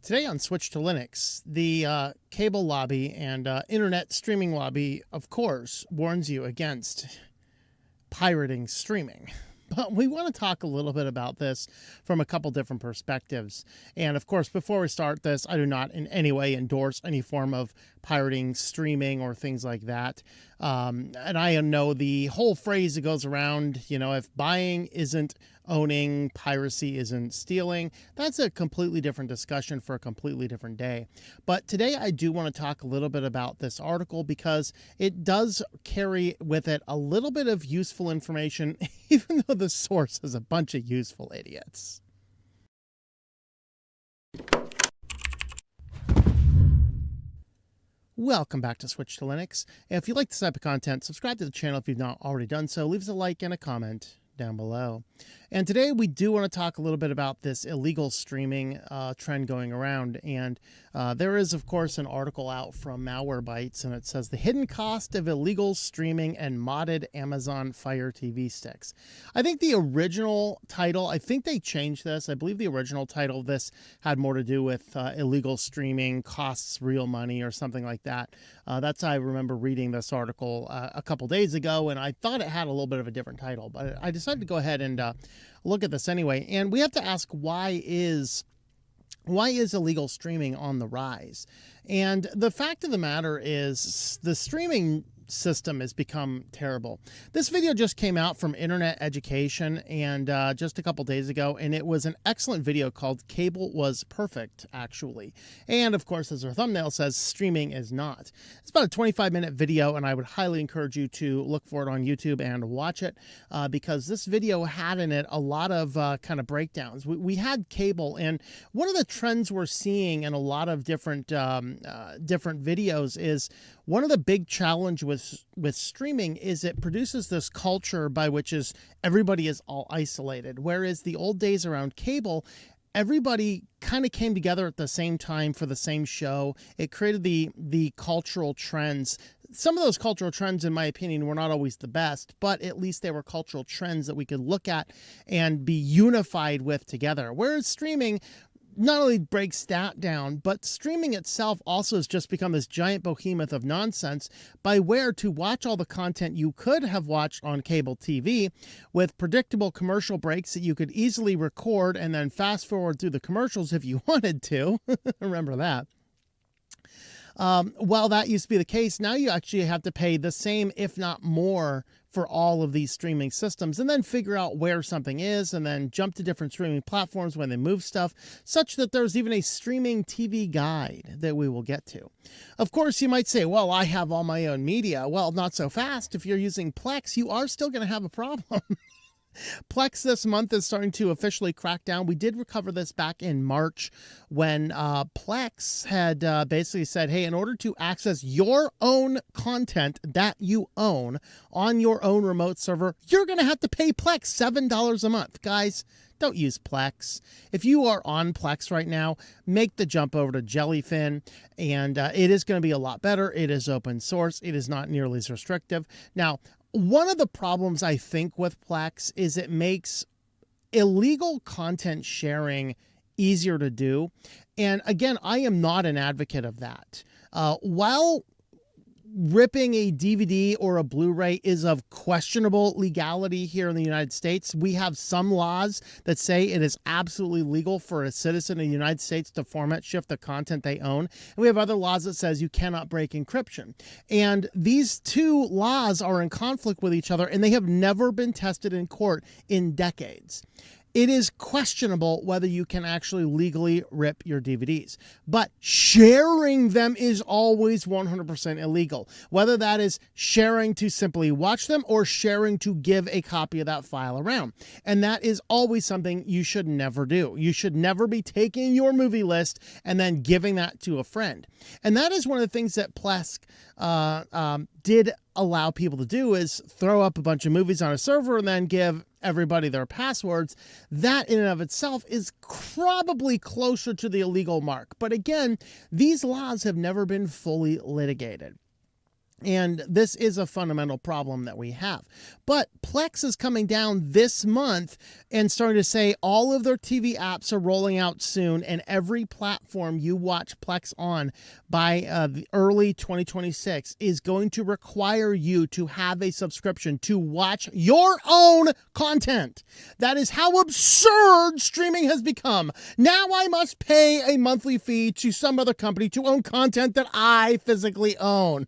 Today on Switch to Linux, the cable lobby and internet streaming lobby, of course, warns you against pirating streaming. But we want to talk a little bit about this from a couple different perspectives. And of course, before we start this, I do not in any way endorse any form of pirating streaming or things like that. And I know the whole phrase that goes around, if buying isn't owning, piracy isn't stealing. That's a completely different discussion for a completely different day. But today I do want to talk a little bit about this article because it does carry with it a little bit of useful information, even though the source is a bunch of useful idiots. Welcome back to Switch to Linux. If you like this type of content, subscribe to the channel if you've not already done so. Leave us a like and a comment down below. And today we do want to talk a little bit about this illegal streaming trend going around. And there is, of course, an article out from Malware, and it says the hidden cost of illegal streaming and modded Amazon Fire TV sticks. I think the original title, I think they changed this. I believe the original title of this had more to do with illegal streaming costs real money or something like that. That's how I remember reading this article a couple days ago, and I thought it had a little bit of a different title, but I decided to go ahead and look at this anyway. And we have to ask, why is illegal streaming on the rise? And the fact of the matter is the streaming system has become terrible. This video just came out from Internet Education and just a couple days ago, and it was an excellent video called Cable Was Perfect, actually. And of course, as our thumbnail says, streaming is not. It's about a 25-minute video, and I would highly encourage you to look for it on YouTube and watch it because this video had in it a lot of kind of breakdowns. We had cable, and one of the trends we're seeing in a lot of different videos is one of the big challenges with streaming is it produces this culture by which is everybody is all isolated. Whereas the old days around cable, everybody kind of came together at the same time for the same show. It created the cultural trends. Some of those cultural trends, in my opinion, were not always the best, but at least they were cultural trends that we could look at and be unified with together. Whereas streaming not only breaks that down, but streaming itself also has just become this giant behemoth of nonsense by where to watch all the content you could have watched on cable TV with predictable commercial breaks that you could easily record and then fast forward through the commercials if you wanted to. Remember that. While that used to be the case, now you actually have to pay the same, if not more, for all of these streaming systems and then figure out where something is and then jump to different streaming platforms when they move stuff, such that there's even a streaming TV guide that we will get to. Of course, you might say, well, I have all my own media. Well, not so fast. If you're using Plex, you are still going to have a problem. Plex this month is starting to officially crack down. We did recover this back in March when Plex had basically said, hey, in order to access your own content that you own on your own remote server, you're going to have to pay Plex $7 a month. Guys, don't use Plex. If you are on Plex right now, make the jump over to Jellyfin, and it is going to be a lot better. It is open source. It is not nearly as restrictive. Now, one of the problems I think with Plex is it makes illegal content sharing easier to do. And again, I am not an advocate of that. While ripping a DVD or a Blu-ray is of questionable legality here in the United States, we have some laws that say it is absolutely legal for a citizen of the United States to format shift the content they own. And we have other laws that says you cannot break encryption. And these two laws are in conflict with each other, and they have never been tested in court in decades. It is questionable whether you can actually legally rip your DVDs, but sharing them is always 100% illegal, whether that is sharing to simply watch them or sharing to give a copy of that file around. And that is always something you should never do. You should never be taking your movie list and then giving that to a friend. And that is one of the things that Plex did allow people to do, is throw up a bunch of movies on a server and then give everybody their passwords. That in and of itself is probably closer to the illegal mark. But again, these laws have never been fully litigated. And this is a fundamental problem that we have. But Plex is coming down this month and starting to say all of their TV apps are rolling out soon, and every platform you watch Plex on by the early 2026 is going to require you to have a subscription to watch your own content. That is how absurd streaming has become. Now I must pay a monthly fee to some other company to own content that I physically own.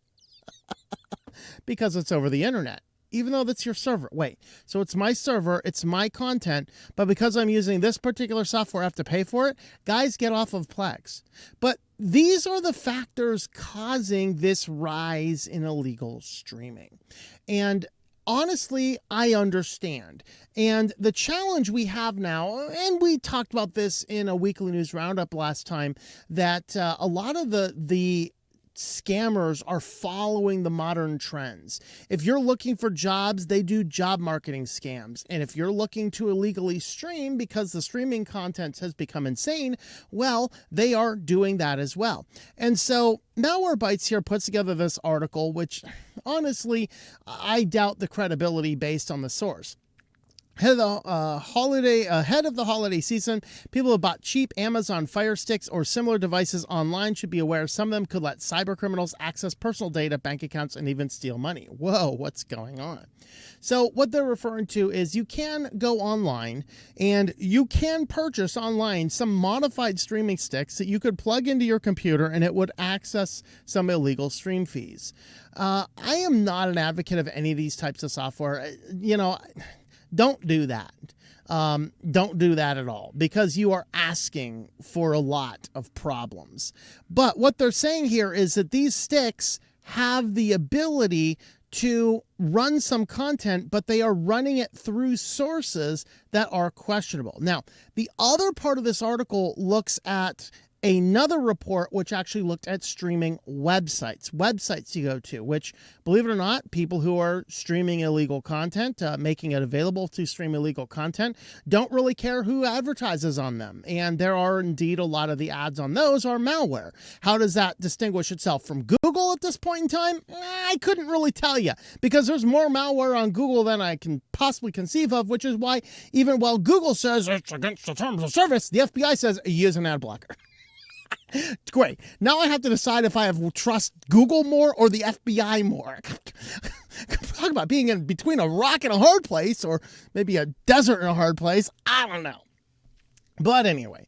Because it's over the internet, even though that's your server. Wait, so it's my server, it's my content, but because I'm using this particular software, I have to pay for it? Guys, get off of Plex. But these are the factors causing this rise in illegal streaming. And honestly, I understand. And the challenge we have now, and we talked about this in a weekly news roundup last time, that a lot of the scammers are following the modern trends. If you're looking for jobs, they do job marketing scams. And if you're looking to illegally stream because the streaming content has become insane, well, they are doing that as well. And so Malwarebytes here puts together this article, which honestly, I doubt the credibility based on the source. Ahead of the holiday season, people who bought cheap Amazon Fire Sticks or similar devices online should be aware some of them could let cyber criminals access personal data, bank accounts, and even steal money. Whoa, what's going on? So what they're referring to is you can go online and you can purchase online some modified streaming sticks that you could plug into your computer and it would access some illegal stream fees. I am not an advocate of any of these types of software. Don't do that. Don't do that at all, because you are asking for a lot of problems. But what they're saying here is that these sticks have the ability to run some content, but they are running it through sources that are questionable. Now, the other part of this article looks at another report which actually looked at streaming websites you go to, which, believe it or not, people who are streaming illegal content, making it available to stream illegal content, don't really care who advertises on them. And there are indeed a lot of the ads on those are malware. How does that distinguish itself from Google at this point in time? I couldn't really tell you, because there's more malware on Google than I can possibly conceive of, which is why even while Google says it's against the terms of service, the FBI says use an ad blocker. Great. Now I have to decide if I trust Google more or the FBI more. Talk about being in between a rock and a hard place, or maybe a desert and a hard place. I don't know. But anyway,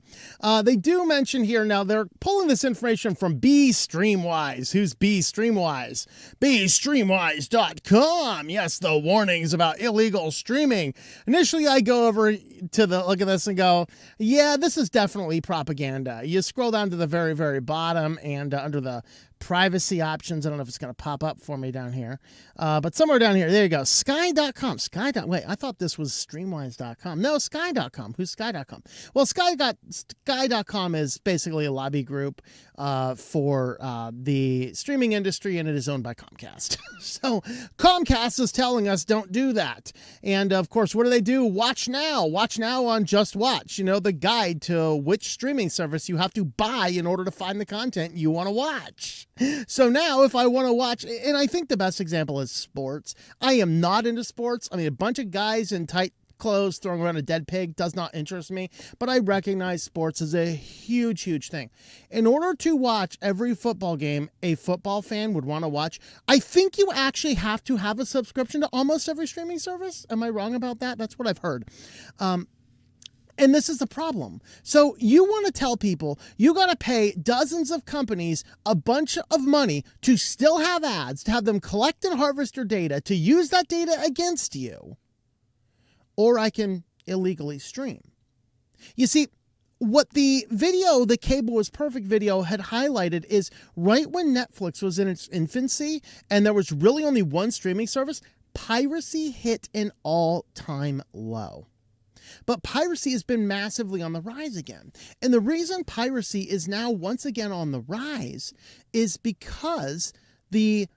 they do mention here now they're pulling this information from BStreamWise. Who's BStreamWise? BStreamWise.com. Yes, the warnings about illegal streaming. Initially, I go over to look at this and go, yeah, this is definitely propaganda. You scroll down to the very, very bottom, and under the privacy options, I don't know if it's going to pop up for me down here, but somewhere down here, there you go, sky.com. Wait, I thought this was streamwise.com. No, sky.com. Who's sky.com? Well, sky.com is basically a lobby group for the streaming industry, and it is owned by Comcast. So Comcast is telling us don't do that. And of course, what do? Watch Now on Just Watch, the guide to which streaming service you have to buy in order to find the content you want to watch. So now if I want to watch, and I think the best example is sports. I am not into sports. I mean, a bunch of guys in tight clothes throwing around a dead pig does not interest me, but I recognize sports is a huge, huge thing. In order to watch every football game a football fan would want to watch, I think you actually have to have a subscription to almost every streaming service. Am I wrong about that? That's what I've heard. And this is the problem. So you want to tell people you got to pay dozens of companies a bunch of money to still have ads, to have them collect and harvest your data, to use that data against you, or I can illegally stream. You see, what the Cable Was Perfect video had highlighted is right when Netflix was in its infancy and there was really only one streaming service, piracy hit an all-time low. But piracy has been massively on the rise again. And the reason piracy is now once again on the rise is because the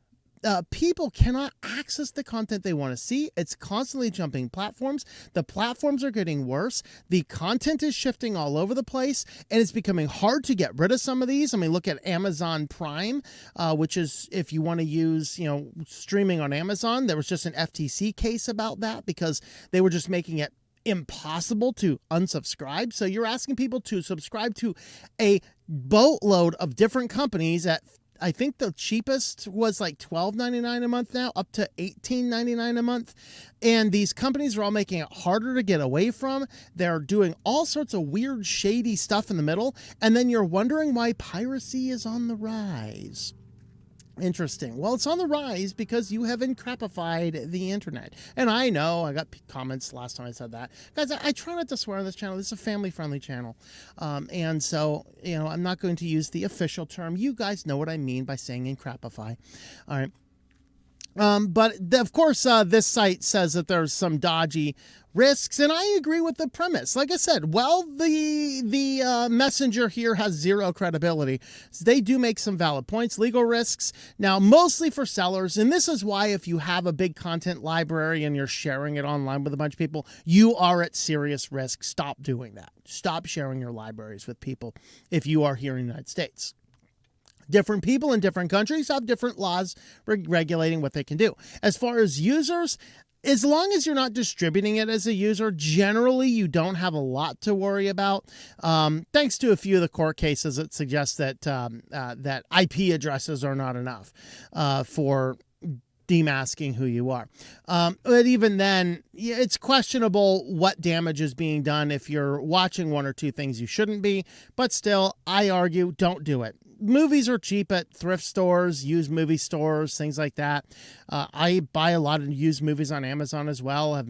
people cannot access the content they want to see. It's constantly jumping platforms. The platforms are getting worse. The content is shifting all over the place, and it's becoming hard to get rid of some of these. I mean, look at Amazon Prime, which is if you want to use, streaming on Amazon. There was just an FTC case about that because they were just making it impossible to unsubscribe. So you're asking people to subscribe to a boatload of different companies at, I think the cheapest was like $12.99 a month now, up to $18.99 a month. And these companies are all making it harder to get away from. They're doing all sorts of weird, shady stuff in the middle. And then you're wondering why piracy is on the rise. Interesting. Well, it's on the rise because you have encrapified the internet. And I know I got comments last time I said that. Guys, I try not to swear on this channel. This is a family-friendly channel. And so, I'm not going to use the official term. You guys know what I mean by saying encrapify. All right. But of course, this site says that there's some dodgy risks, and I agree with the premise. Like I said, well, the messenger here has zero credibility. So they do make some valid points. Legal risks, now mostly for sellers, and this is why if you have a big content library and you're sharing it online with a bunch of people, you are at serious risk. Stop doing that. Stop sharing your libraries with people if you are here in the United States. Different people in different countries have different laws regulating what they can do. As far as users, as long as you're not distributing it as a user, generally you don't have a lot to worry about. Thanks to a few of the court cases that suggest that that IP addresses are not enough for demasking who you are. But even then, it's questionable what damage is being done if you're watching one or two things you shouldn't be. But still, I argue, don't do it. Movies are cheap at thrift stores, used movie stores, things like that. I buy a lot of used movies on Amazon as well. I've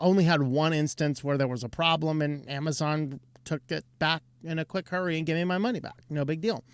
only had one instance where there was a problem and Amazon took it back in a quick hurry and gave me my money back. No big deal.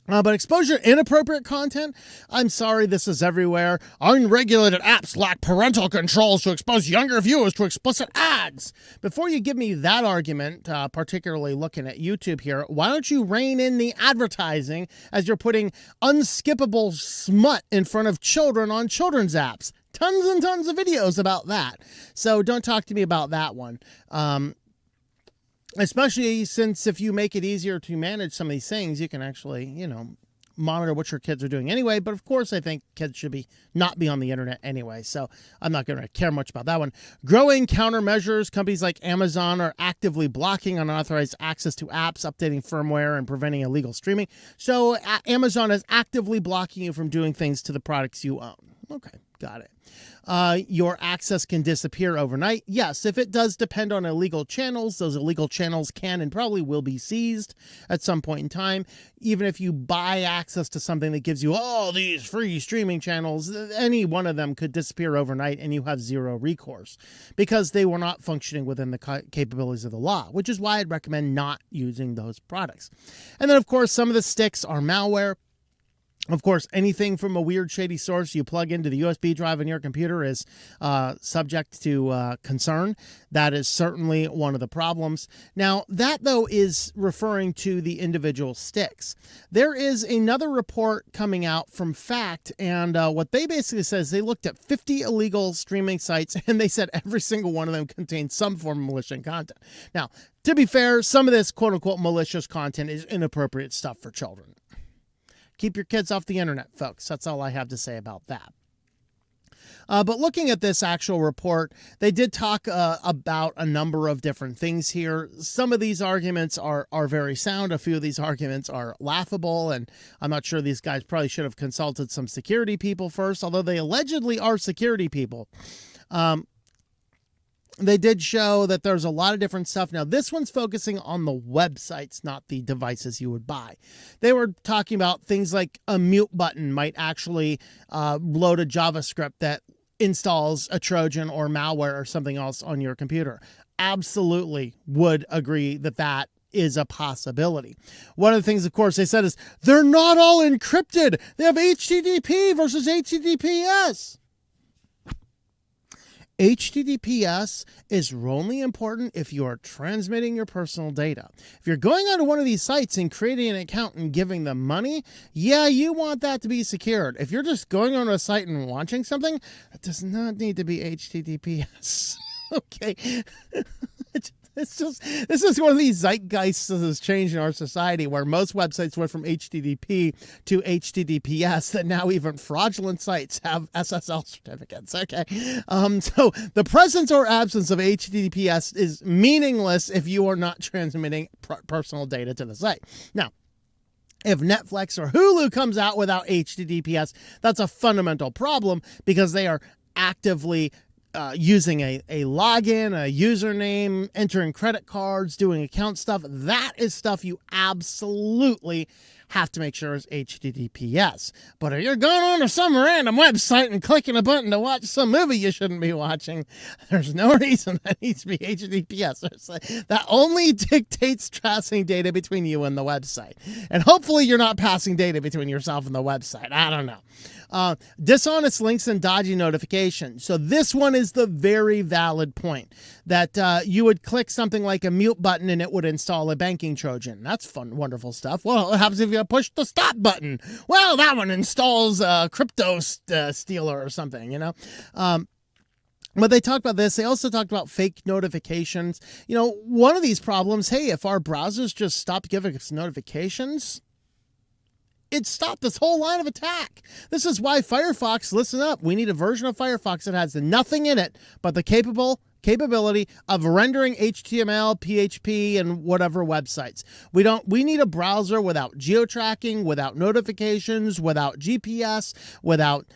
But exposure to inappropriate content, I'm sorry, this is everywhere. Unregulated apps lack parental controls to expose younger viewers to explicit ads. Before you give me that argument, particularly looking at YouTube here, why don't you rein in the advertising as you're putting unskippable smut in front of children on children's apps? Tons and tons of videos about that. So don't talk to me about that one. Especially since if you make it easier to manage some of these things, you can actually, monitor what your kids are doing anyway. But of course, I think kids should not be on the internet anyway. So I'm not going to care much about that one. Growing countermeasures. Companies like Amazon are actively blocking unauthorized access to apps, updating firmware, and preventing illegal streaming. So Amazon is actively blocking you from doing things to the products you own. Okay, got it. Your access can disappear overnight. Yes, if it does depend on illegal channels, those illegal channels can and probably will be seized at some point in time. Even if you buy access to something that gives you all these free streaming channels, any one of them could disappear overnight and you have zero recourse because they were not functioning within the capabilities of the law, which is why I'd recommend not using those products. And then, of course, some of the sticks are malware. Of course, anything from a weird, shady source you plug into the USB drive in your computer is subject to concern. That is certainly one of the problems. Now, that, though, is referring to the individual sticks. There is another report coming out from Fact, and what they basically said is they looked at 50 illegal streaming sites, and they said every single one of them contains some form of malicious content. Now, to be fair, some of this quote-unquote malicious content is inappropriate stuff for children. Keep your kids off the internet, folks. That's all I have to say about that. But looking at this actual report, they did talk about a number of different things here. Some of these arguments are very sound. A few of these arguments are laughable, and I'm not sure these guys probably should have consulted some security people first, although they allegedly are security people. They did show that there's a lot of different stuff. Now, this one's focusing on the websites, not the devices you would buy. They were talking about things like a mute button might actually load a JavaScript that installs a Trojan or malware or something else on your computer. Absolutely would agree that that is a possibility. One of the things, of course, they said is they're not all encrypted. They have HTTP versus HTTPS. HTTPS is only important if you are transmitting your personal data. If you're going onto one of these sites and creating an account and giving them money, yeah, you want that to be secured. If you're just going on a site and watching something, that does not need to be HTTPS. Okay. This is one of these zeitgeists that has changed in our society, where most websites went from HTTP to HTTPS, that now even fraudulent sites have SSL certificates. Okay. So the presence or absence of HTTPS is meaningless if you are not transmitting personal data to the site. Now, if Netflix or Hulu comes out without HTTPS, that's a fundamental problem, because they are actively using a login, a username, entering credit cards, doing account stuff. That is stuff you absolutely have to make sure is HTTPS. But if you're going on to some random website and clicking a button to watch some movie you shouldn't be watching, there's no reason that needs to be HTTPS. That only dictates passing data between you and the website. And hopefully you're not passing data between yourself and the website. I don't know. Dishonest links and dodgy notifications. So this one is the very valid point, that you would click something like a mute button and it would install a banking Trojan. That's fun, wonderful stuff. Well, what happens if you push the stop button? Well, that one installs a crypto stealer or something, you know? But they talked about this. They also talked about fake notifications. You know, one of these problems, hey, if our browsers just stop giving us notifications, it stopped this whole line of attack. This is why Firefox, listen up, we need a version of Firefox that has nothing in it but the capability of rendering HTML, PHP, and whatever websites. We need a browser without geo-tracking, without notifications, without GPS, without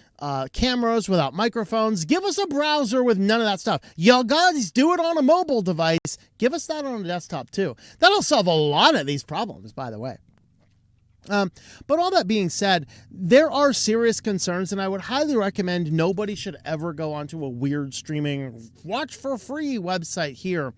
cameras, without microphones. Give us a browser with none of that stuff. Y'all guys do it on a mobile device. Give us that on a desktop too. That'll solve a lot of these problems, by the way. But all that being said, there are serious concerns, and I would highly recommend nobody should ever go onto a weird streaming watch for free website here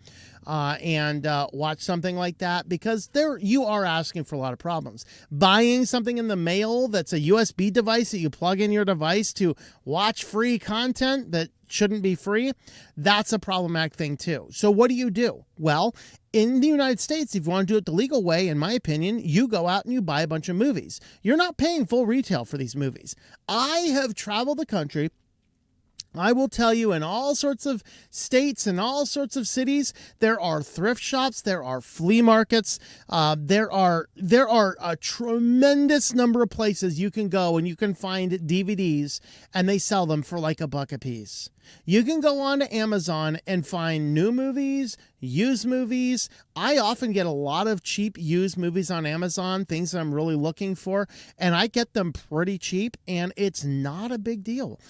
and watch something like that, because you are asking for a lot of problems. Buying something in the mail that's a USB device that you plug in your device to watch free content that shouldn't be free, that's a problematic thing too. So what do? Well, in the United States, if you want to do it the legal way, in my opinion, you go out and you buy a bunch of movies. You're not paying full retail for these movies. I have traveled the country. I will tell you, in all sorts of states and all sorts of cities, there are thrift shops, there are flea markets, there are a tremendous number of places you can go and you can find DVDs, and they sell them for like $1 a piece. You can go on to Amazon and find new movies, used movies. I often get a lot of cheap used movies on Amazon, things that I'm really looking for, and I get them pretty cheap, and it's not a big deal.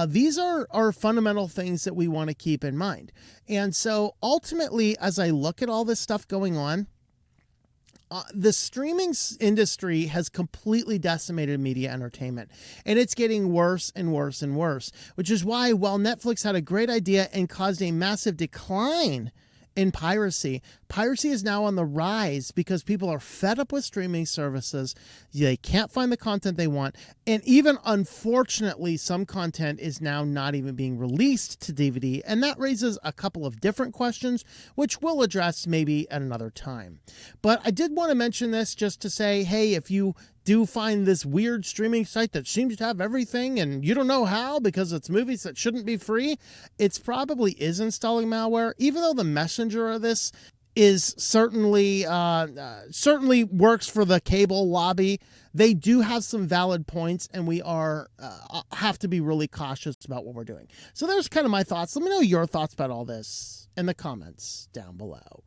These are fundamental things that we want to keep in mind. And so ultimately, as I look at all this stuff going on, the streaming industry has completely decimated media entertainment, and it's getting worse and worse and worse, which is why, while Netflix had a great idea and caused a massive decline in piracy is now on the rise, because people are fed up with streaming services. They can't find the content they want. And even, unfortunately, some content is now not even being released to DVD. And that raises a couple of different questions, which we'll address maybe at another time. But I did want to mention this just to say, hey, if you do find this weird streaming site that seems to have everything and you don't know how because it's movies that shouldn't be free, it's probably is installing malware, even though the messenger of this is certainly works for the cable lobby. They do have some valid points, and we have to be really cautious about what we're doing. So there's kind of my thoughts. Let me know your thoughts about all this in the comments down below.